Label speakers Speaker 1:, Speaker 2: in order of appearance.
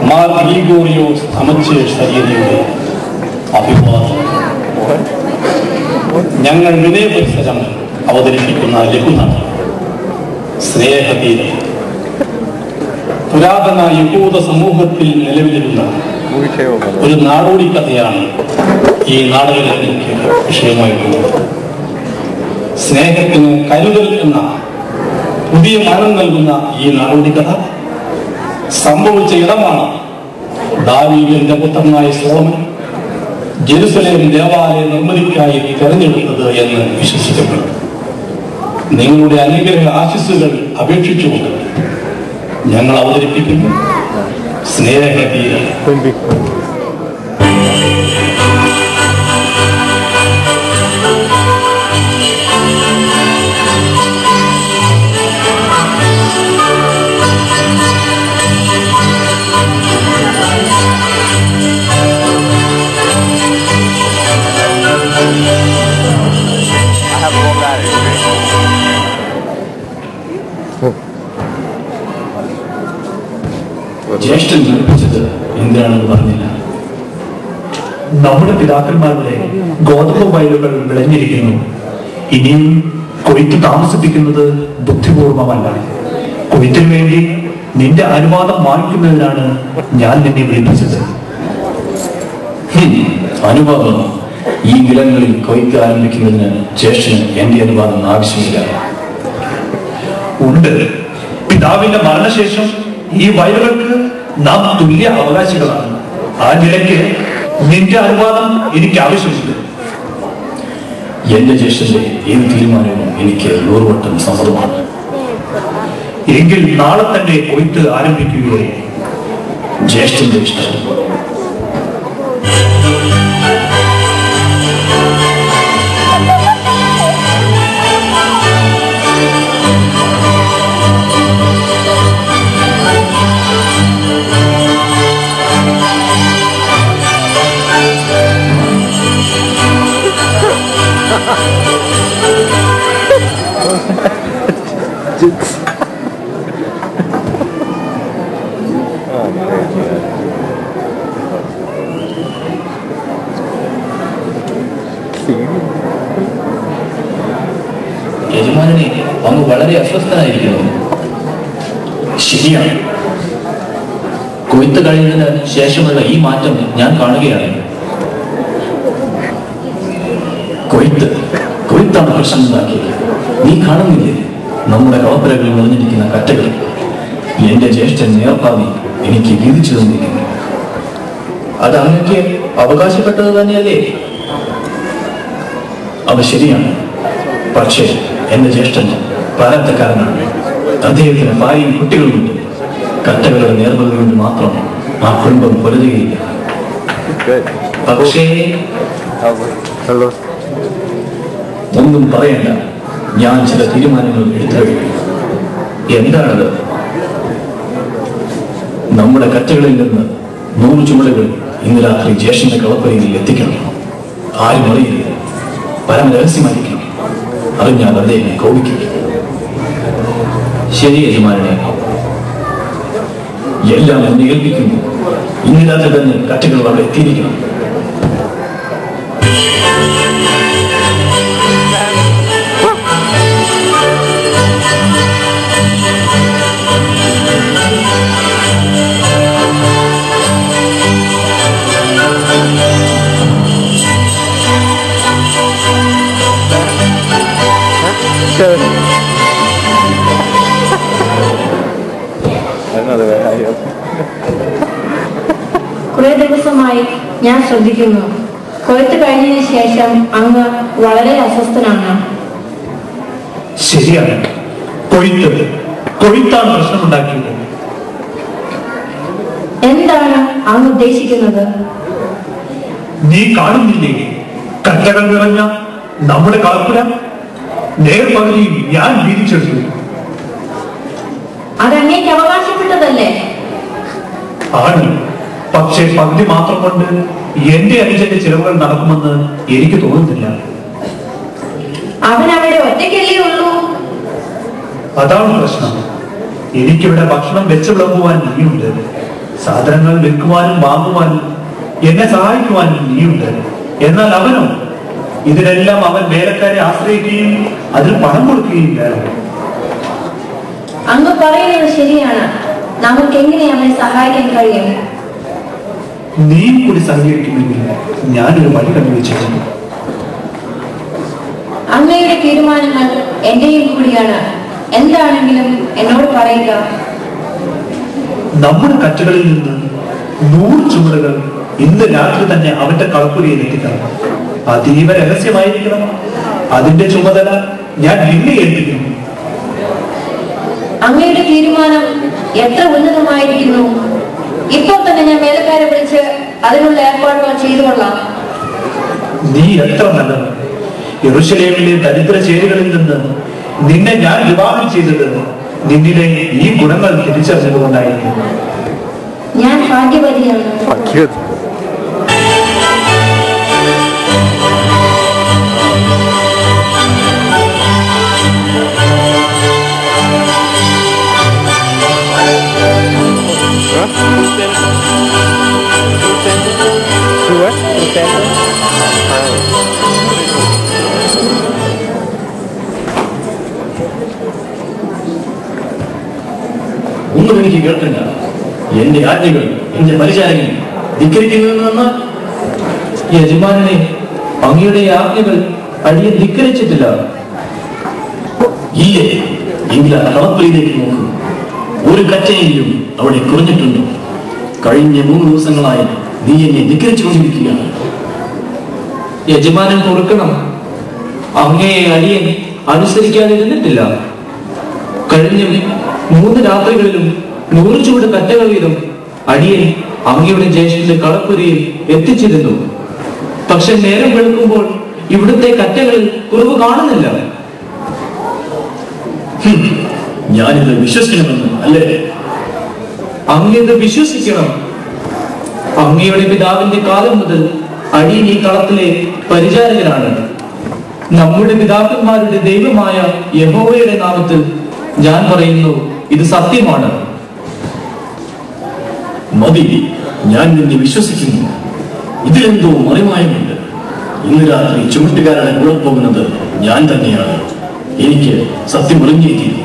Speaker 1: മാർ ഗ്രിഗോറിയോസ് അമച്ചേഴ്സ് സരിയയുടെ അഭിവാദം. ഞങ്ങൾ വിനയപരിസരം അവതരിപ്പിക്കുന്ന ലഘുനാടകം സ്നേഹതീരം പുരാതന യഹൂദ സമൂഹത്തിൽ നിലവിലിരുന്ന ഒരു നാടോടി കഥയാണ് ഈ നാടകരചനയ്ക്ക് വിഷയമായിട്ടുള്ളത്. സ്നേഹത്തിന് കരുതൽ എന്ന പുതിയ മാനം നൽകുന്ന ഈ നാടോടി കഥ സംഭവിച്ച ഇടമാണ് ദാവീദിന്റെ പുത്രനായ സോളമൻ ജെറുസലേം ദേവാലയ നിർമ്മിതിക്കായി തെരഞ്ഞെടുത്തത് എന്ന് വിശ്വസിക്കപ്പെടുന്നു. നിങ്ങളുടെ അനുഗ്രഹ ആശിസ്സുകൾ അപേക്ഷിച്ചുകൊണ്ട് ഞങ്ങൾ അവതരിപ്പിക്കുന്നു സ്നേഹതീരം. ജ്യേഷ്ഠൻ ജനിപ്പിച്ചത് എന്തിനാണെന്ന് പറഞ്ഞില്ല.
Speaker 2: നമ്മുടെ പിതാക്കന്മാരുടെ ഗോതമ്പ് വയലുകൾ വിളഞ്ഞിരിക്കുന്നു. ഇനിയും കൊയ്ത്ത് താമസിപ്പിക്കുന്നത് ബുദ്ധിപൂർവമല്ല. കൊയ്ത്തിനു വേണ്ടി നിന്റെ അനുവാദം വാങ്ങിക്കുന്നതിനാണ് ഞാൻ നിന്നെ വിളിപ്പിച്ചത്.
Speaker 1: അനുവാദം? ഈ നിലങ്ങളിൽ കൊയ്ത്ത് ആരംഭിക്കുന്നതിന് ജ്യേഷ്ഠന് എന്റെ അനുവാദം ആവശ്യമില്ല.
Speaker 2: ഉണ്ട്. പിതാവിന്റെ മരണശേഷം ഈ വയലുകൾക്ക് നാം തുല്യ അവകാശികളാണ്. ആ നിലയ്ക്ക് നിന്റെ അനുവാദം എനിക്ക് ആവശ്യമില്ല.
Speaker 1: എന്റെ ജ്യേഷ്ഠന്റെ ഏത് തീരുമാനവും എനിക്ക് 100 വട്ടം സമ്മതമാണ്.
Speaker 2: എങ്കിൽ നാളെ തന്നെ കൊയ്ത്ത് ആരംഭിക്കുകയായി.
Speaker 1: ജ്യേഷ്ഠന്റെ ഇഷ്ടം. യജമാനനെ അങ്ങ് വളരെ അസ്വസ്ഥനായിരിക്കുന്നു. ശരിയാണ്. കൊയ്ത്ത് കഴിഞ്ഞതിന് ശേഷമുള്ള ഈ മാറ്റം ഞാൻ കാണുകയാണ്. കൊയ്ത്താണ് പ്രശ്നമുണ്ടാക്കിയത്. നീ കാണുന്നില്ലേ നമ്മുടെ കളപ്പരകളിൽ നിറഞ്ഞിരിക്കുന്ന കറ്റകൾ? എന്റെ ജ്യേഷ്ഠൻ നേർപ്പാതി എനിക്ക് വീതിച്ചു തന്നിരിക്കുന്നു. അത് അങ്ങക്ക് അവകാശപ്പെട്ടത് തന്നെയല്ലേ? അത് ശരിയാണ്. പക്ഷേ എന്റെ ജ്യേഷ്ഠൻ പ്രാരബ്ധക്കാരനാണ്. അദ്ദേഹത്തിന് ഭാര്യയും കുട്ടികളുമുണ്ട്. കറ്റകളുടെ നേർമത കൊണ്ട് മാത്രം ആ കുടുംബം പൊരുതുകയില്ല. പക്ഷേ ഒന്നും പറയണ്ട, ഞാൻ ചില തീരുമാനങ്ങൾ എടുത്തു കഴിഞ്ഞു. എന്താണത്? നമ്മുടെ കറ്റകളിൽ നിന്ന് 100 ചുമടുകൾ ഇന്ന് രാത്രി ജ്യേഷ്ഠന്റെ കളപ്പരയിൽ എത്തിക്കണം. ആരും അറിയില്ല. പരമരഹസ്യമായിരിക്കണം. അത് ഞാൻ അദ്ദേഹം കോപിക്കും. ശരി യജമാനനെ, എല്ലാം എന്നെ ഏൽപ്പിക്കുന്നു. ഇന്ന് രാത്രി തന്നെ കറ്റകൾ അവിടെ എത്തിയിരിക്കണം.
Speaker 3: കുറെ ദിവസമായി ഞാൻ ശ്രദ്ധിക്കുന്നു. കൊയ്ത്ത് കഴിഞ്ഞതിന് ശേഷം അങ്ങ് വളരെ അസ്വസ്ഥനാണ്.
Speaker 2: ശരിയാണ്. കൊയ്ത്താണ് പ്രശ്നമുണ്ടാക്കിയത്.
Speaker 3: എന്താണ് അങ്ങ് ഉദ്ദേശിക്കുന്നത്?
Speaker 2: നീ കാണുന്നില്ലേ കറ്റകൾ നിറഞ്ഞ നമ്മുടെ കളപ്പുര? നേർപകുതി ഞാൻ വീതിച്ചെടുത്തു.
Speaker 3: അതങ്ങേക്ക് അവകാശപ്പെട്ടതല്ലേ?
Speaker 2: ആണ്. പക്ഷേ പകുതി മാത്രം കൊണ്ട് എന്റെ അനുജന്റെ ചിലവുകൾ നടക്കുമെന്ന് എനിക്ക് തോന്നുന്നില്ല.
Speaker 3: അവൻ അവിടെ ഒറ്റയ്ക്കല്ലേ ഉള്ളൂ.
Speaker 2: അതാണ് പ്രശ്നം. എനിക്കിവിടെ ഭക്ഷണം വെച്ച് വിളമ്പുവാൻ നീയുണ്ട്. സാധനങ്ങൾ വിൽക്കുവാനും വാങ്ങുവാനും എന്നെ സഹായിക്കുവാനും നീയുണ്ട്. എന്നാൽ അവനോ? ഇതിനെല്ലാം അവൻ വേലക്കാരെ ആശ്രയിക്കുകയും അതിന് പണം കൊടുക്കുകയും വേണം.
Speaker 3: അങ്ങ് പറയുന്നത് ശരിയാണ്. നമുക്ക് എങ്ങനെ അവനെ സഹായിക്കാൻ കഴിയും?
Speaker 2: നീയും കൂടി സഹകരിക്കുമെങ്കിൽ ഞാനൊരു വഴി കണ്ടുവച്ചിട്ടുണ്ട്.
Speaker 3: അങ്ങയുടെ തീരുമാനങ്ങൾ എന്റെയും കൂടിയാണ്. എന്താണെങ്കിലും എന്നോട് പറയുക.
Speaker 2: നമ്മുടെ കച്ചകളിൽ നിന്ന് 100 ചുമടുകൾ ഇന്ന് രാത്രി തന്നെ അവന്റെ കളപ്പുരയിൽ എത്തിക്കണം. അതീവ രഹസ്യമായിരിക്കണം. അതിന്റെ ചുമതല ഞാൻ നിന്നെ ഏൽപ്പിക്കുന്നു.
Speaker 3: അങ്ങയുടെ തീരുമാനം എത്ര ഉന്നതമായിരിക്കുന്നു. ഇപ്പോൾ തന്നെ ഞാൻ വേലക്കാരെ വിളിച്ച് അതിനുള്ള ഏർപ്പാടുകൾ ചെയ്തു കൊള്ളാം.
Speaker 2: നീ എത്ര നല്ലത്. യെരൂശലേമിലെ ദരിദ്ര ചേരികളിൽ നിന്ന് നിന്നെ ഞാൻ വിവാഹം ചെയ്തത് നിന്നിലെ ഈ ഗുണങ്ങൾ തിരിച്ചറിഞ്ഞതുകൊണ്ടായിരുന്നു.
Speaker 3: ഞാൻ ഭാഗ്യവതിയാണ്.
Speaker 1: ഒന്നും എനിക്ക് കേൾക്കണ്ട. എന്റെ ആജ്ഞകൾ എന്റെ പരിചാരകൻ ധിക്കരിക്കുന്നതെന്ന്
Speaker 4: യജമാനനെ, അങ്ങയുടെ ആജ്ഞകൾ അടിയൻ ധിക്കരിച്ചിട്ടില്ല.
Speaker 1: ഇല്ലേ? എങ്കിൽ ആ കളപ്പുരയിലേക്ക് നോക്കൂ. ഒരു കറ്റയെങ്കിലും അവിടെ കുറഞ്ഞിട്ടുണ്ടോ? കഴിഞ്ഞ 3 ദിവസങ്ങളായി നീ എന്നെ ധിക്കരിച്ചുകൊണ്ടിരിക്കുകയാണ്.
Speaker 4: യജമാനൻ ഓർക്കണം, അങ്ങയെ അടിയൻ അനുസരിക്കാതിരുന്നിട്ടില്ല. കഴിഞ്ഞ 3 രാത്രികളിലും 100 ചൂട് കറ്റകൾ വീതം അടിയൻ അങ്ങയുടെ ജ്യേഷ്ഠന്റെ കളപ്പുരയിൽ എത്തിച്ചിരുന്നു. പക്ഷെ നേരം വെളുക്കുമ്പോൾ ഇവിടുത്തെ കറ്റകളിൽ കുറവ് കാണുന്നില്ല.
Speaker 1: ഞാനിത് വിശ്വസിക്കണമെന്ന് അല്ലേ?
Speaker 4: അങ്ങയത് വിശ്വസിക്കണം. അങ്ങയുടെ പിതാവിന്റെ കാലം മുതൽ അടിയൻ ഈ കളത്തിലെ പരിചാരകനാണ്. നമ്മുടെ പിതാക്കന്മാരുടെ ദൈവമായ യഹോവയുടെ നാമത്തിൽ ഞാൻ പറയുന്നു, ഇത് സത്യമാണ്.
Speaker 1: മതി, ഞാൻ നിന്നെ വിശ്വസിക്കുന്നു. ഇതിലെന്തോ മറിമായമുണ്ട്. ഇന്ന് രാത്രി ചുമട്ടുകാരുടെ കൂടെ പോകുന്നത് ഞാൻ തന്നെയാണ്. എനിക്ക് സത്യം അറിഞ്ഞിരിക്കുന്നു.